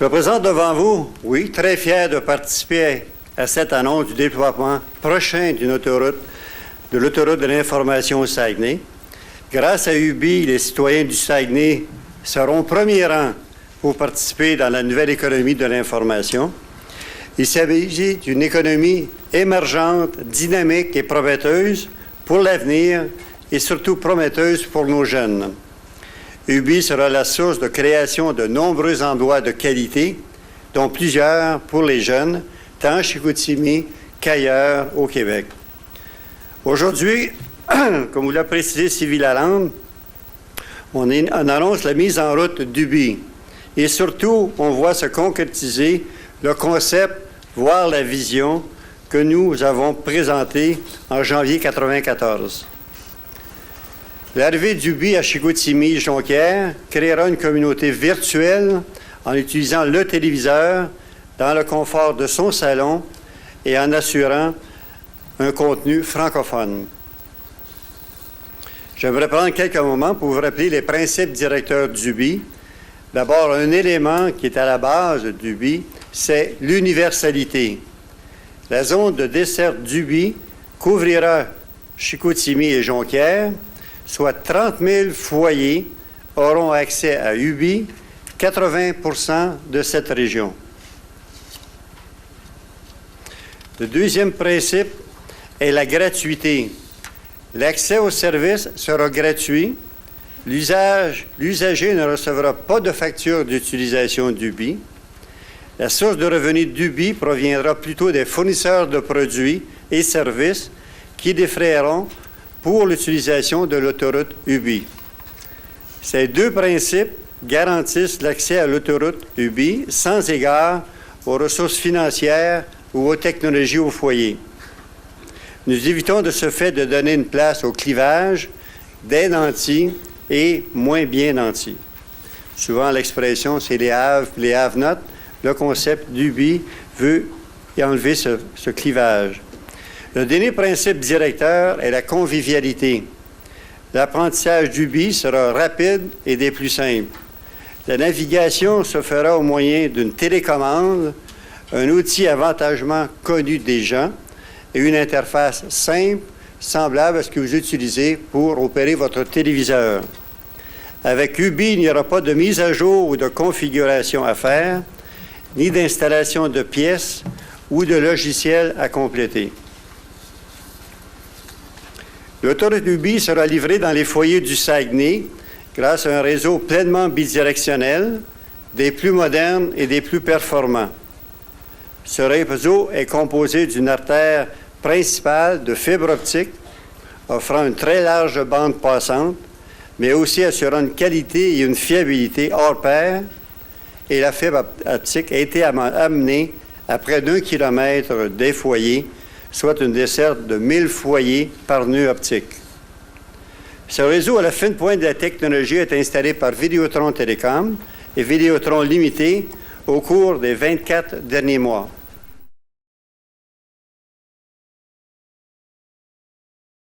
Je me présente devant vous, oui, très fier de participer à cette annonce du déploiement prochain de l'autoroute de l'information au Saguenay. Grâce à UBI, les citoyens du Saguenay seront au premier rang pour participer dans la nouvelle économie de l'information. Il s'agit d'une économie émergente, dynamique et prometteuse pour l'avenir et surtout prometteuse pour nos jeunes. UBI sera la source de création de nombreux emplois de qualité, dont plusieurs pour les jeunes, tant à Chicoutimi qu'ailleurs au Québec. Aujourd'hui, comme vous l'a précisé Sylvie Lalande, on annonce la mise en route d'UBI. Et surtout, on voit se concrétiser le concept, voire la vision que nous avons présentée en janvier 1994. L'arrivée d'UBI à Chicoutimi-Jonquière créera une communauté virtuelle en utilisant le téléviseur dans le confort de son salon et en assurant un contenu francophone. J'aimerais prendre quelques moments pour vous rappeler les principes directeurs d'UBI. D'abord, un élément qui est à la base d'UBI, c'est l'universalité. La zone de desserte d'UBI couvrira Chicoutimi et Jonquière, soit 30 000 foyers auront accès à UBI, 80 % de cette région. Le deuxième principe est la gratuité. L'accès au service sera gratuit. L'usager ne recevra pas de facture d'utilisation d'UBI. La source de revenus d'UBI proviendra plutôt des fournisseurs de produits et services qui défrayeront pour l'utilisation de l'autoroute UBI. Ces deux principes garantissent l'accès à l'autoroute UBI sans égard aux ressources financières ou aux technologies au foyer. Nous évitons de ce fait de donner une place au clivage des nantis et moins bien nantis. Souvent, l'expression, c'est les have, les have not. Le concept d'UBI veut y enlever ce clivage. Le dernier principe directeur est la convivialité. L'apprentissage d'UBI sera rapide et des plus simples. La navigation se fera au moyen d'une télécommande, un outil avantagement connu des gens et une interface simple, semblable à ce que vous utilisez pour opérer votre téléviseur. Avec UBI, il n'y aura pas de mise à jour ou de configuration à faire, ni d'installation de pièces ou de logiciels à compléter. L'autoroute UBI sera livrée dans les foyers du Saguenay grâce à un réseau pleinement bidirectionnel, des plus modernes et des plus performants. Ce réseau est composé d'une artère principale de fibre optique, offrant une très large bande passante, mais aussi assurant une qualité et une fiabilité hors pair, et la fibre optique a été amenée à près d'1 kilomètre des foyers, soit une desserte de 1000 foyers par nœud optique. Ce réseau à la fine pointe de la technologie est installé par Vidéotron Télécom et Vidéotron Limité au cours des 24 derniers mois.